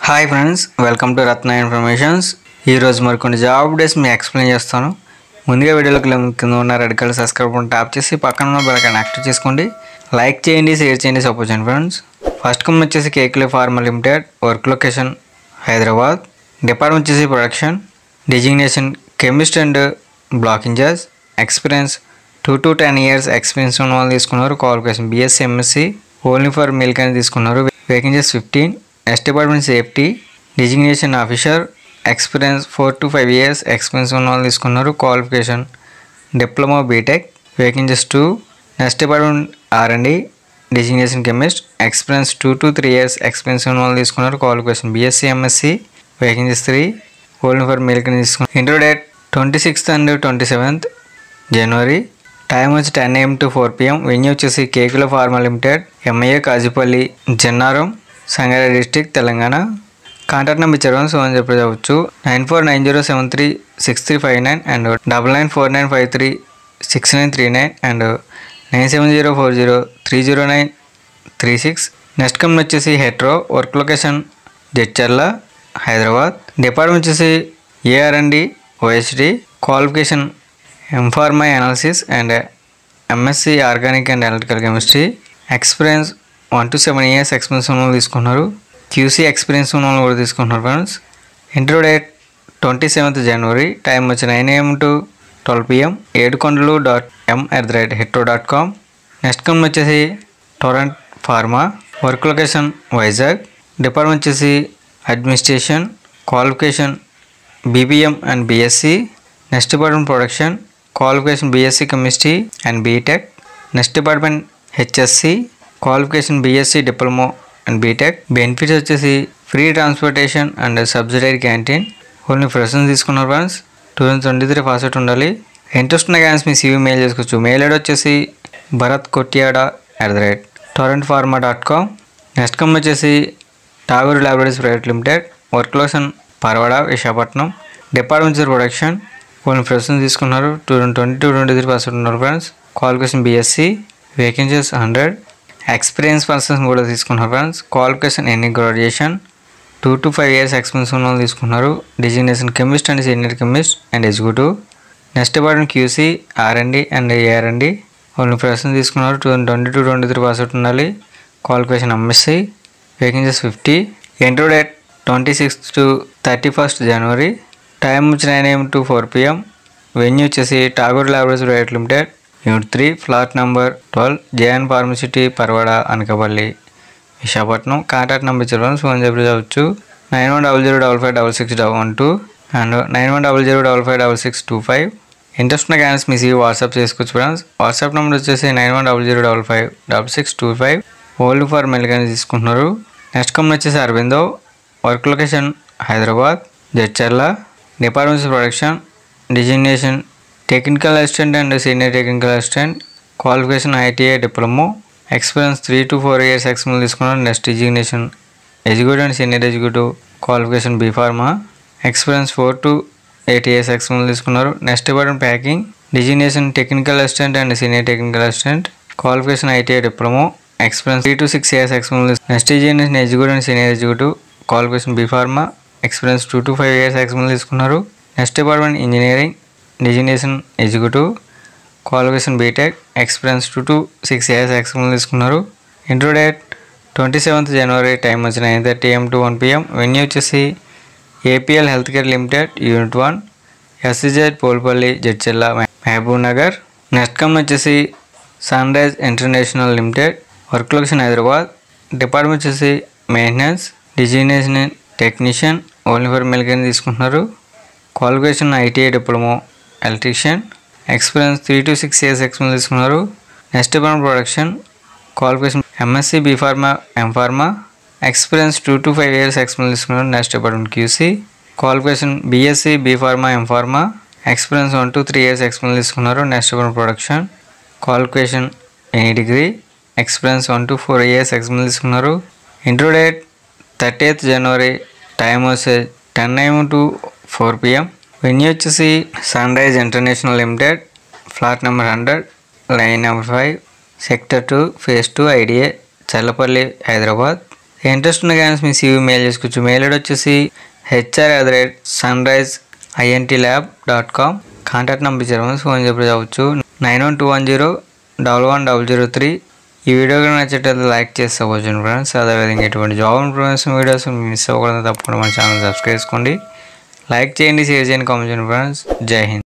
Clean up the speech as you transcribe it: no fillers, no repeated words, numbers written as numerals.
Hi friends, welcome to Ratna informations. ఈరోజు మరికొన్ని job updates మీకు ఎక్స్ప్లెయిన్ చేస్తాను. ముందుగా వీడియోలోకి కింద ఉన్న red colour subscribe button tap చేసి పక్కన ఉన్న బెల్ ఐకాన్ యాక్టివ్ చేసుకోండి. లైక్ చేయండి, షేర్ చేయండి, సపోర్ట్ చేయండి ఫ్రెండ్స్. ఫస్ట్ కంపెనీ వచ్చేసి Kekule pharma limited. Work location Hyderabad. Department వచ్చేసి production. Designation chemist and block in charge. Experience 2 to 10 years experience ఉన్న వాళ్ళు తీసుకున్నారు. Qualification BSc MSc only for male అని తీసుకున్నారు. Vacancies 15. Next department safety. Designation officer. Experience 4 to 5 years experience ఉన్న వాళ్ళు తీసుకున్నారు. Qualification diploma BTech. Vacancies 2. Next department R and D. Designation chemist. Experience 2 to 3 years experience ఉన్న వాళ్ళు తీసుకున్నారు. Qualification BSc MSc. Vacancies 3. Only for male అని తీసుకున్నారు. Interview date 26th and 27th January. Time వచ్చి 10 AM to 4 PM. Venue వచ్చేసి Kekule pharma limited, MIA Kazipally, Jannaram, Sangareddy district, Telangana. Contact number ఇచ్చారు, so అని చెప్పవచ్చు. 9490736359 అండ్ 9949536939 అండ్ 9704030936. నెక్స్ట్ కంపెనీ వచ్చేసి Hetero. Work location Jadcherla, Hyderabad. Department వచ్చేసి AR and D OSD. Qualification M Pharma analysis and MSc organic and electrical chemistry. Experience 1 to 7 years experience ఉన్న వాళ్ళు తీసుకున్నారు. QC experience ఉన్న వాళ్ళు కూడా తీసుకుంటున్నారు friends. Interview date 27th January. Time వచ్చి 9 AM to 12 PM. edkondalu.m@hetro.com. Next company వచ్చేసి Torrent pharma. Work location Vizag. Department వచ్చేసి administration. Qualification BBM and BSc. Next department production. Qualification BSc chemistry and BTech. Next department HSC. Qualification BSc diploma and BTech. Benefits వచ్చేసి free transportation and subsidised canteen. Only freshers తీసుకున్నారు friends. 2023 pass out ఉండాలి. Interest ఉన్న క్యాన్స్ మీ CV mail చేసుకోవచ్చు. Mail ID వచ్చేసి bharatkotiada@torrentpharma.com. Next company వచ్చేసి Tagore laboratories private limited. Work location Parawada, Visakhapatnam. Department వచ్చేసి ప్రొడక్షన్. కొన్ని ఫ్రెషర్స్ తీసుకున్నారు. 2022-23 పాస్ అవుట్ ఉన్నారు friends. Qualification BSc. Vacancies 100. Experience persons కూడా తీసుకున్నారు friends. Qualification any graduation. 2 to 5 years experience ఉన్న వాళ్ళు తీసుకున్నారు. Designation chemist and senior chemist and executive. Next department QC, R and D and AR and D. Only freshers తీసుకున్నారు. 2022-23 pass out ఉండాలి. Qualification MSc. Vacancies 50. Interview date 26th to 31st January. Time వచ్చి 9 AM to 4 PM. Venue వచ్చేసి Tagore laboratories private limited, unit 3, flat number 12, JN pharma city, Parawada, Anakapalli, Visakhapatnam. Contact number ఇచ్చారు, phone చెప్పవచ్చు. 9100556612 and 9100556625. Interest ఉన్న క్యాన్స్ మీ CV WhatsApp చేసుకోవచ్చు friends. WhatsApp number వచ్చేసి 9100556625. Only for male కానీ తీసుకుంటున్నారు. నెక్స్ట్ కంపెనీ వచ్చేసి Aurobindo. Work location Hyderabad, Jadcherla. Departments production. Designation technical assistant and senior technical assistant. Qualification ITI diploma. Experience 3 to 4 years experience తీసుకున్నారు. Next designation executive and senior executive. Qualification B pharma. Experience 4 to 8 years experience తీసుకున్నారు. Next department packing. Designation technical assistant and senior technical assistant. Qualification ITI diploma. Experience 3 to 6 years experience. Next designation executive and senior executive. Qualification B pharma. Experience 2 to 5 years experience తీసుకున్నారు. Next department engineering. Designation executive. Qualification BTech. Experience 2 to 6 years experience తీసుకున్నారు. Interview date 27th January. Time వచ్చి 9:30 AM to 1 PM. Venue వచ్చేసి APL health care limited, unit 1, SCZ Polepally, Jadcherla, Mahabubnagar. Next company వచ్చేసి sunrise international limited. Work location Hyderabad. Department వచ్చేసి maintenance. Designation technician. Only for male కానీ తీసుకుంటున్నారు. Qualification ITI diploma electrician. Experience 3 to 6 years experience తీసుకున్నారు. Next department production. Qualification MSc B pharma, M pharma. Experience 2 to 5 years experience తీసుకున్నారు. Next department QC. Qualification BSc B pharma, M pharma. Experience 1 to 3 years experience తీసుకున్నారు. Next department production. Qualification any degree. Experience 1 to 4 years experience తీసుకున్నారు. Interview date 30th January. Time వచ్చి 10 AM to 4 PM. Venue వచ్చేసి sunrise international limited, flat number 100, line number 5, sector 2, phase 2, IDA, Challapalli, Hyderabad. Interest ఉన్న candidates మీ CV mail చేసుకోవచ్చు. Mail ID వచ్చేసి hr@sunriseintLab.com. Contact number ఇచ్చారు, phone చెప్పి చదవచ్చు 9121011003. ఈ వీడియో కూడా నచ్చేటట్టు లైక్ చేసుకోవచ్చు ఫ్రెండ్స్. అదేవిధంగా ఎటువంటి జాబ్ ఇన్ఫర్మేషన్ వీడియోస్ మిస్ అవ్వకూడదు తప్పకుండా మన ఛానల్ సబ్స్క్రైబ్ చేసుకోండి. లైక్ చేయండి, షేర్ చేయండి, కామెంట్ చేయండి ఫ్రెండ్స్. జై హింద్.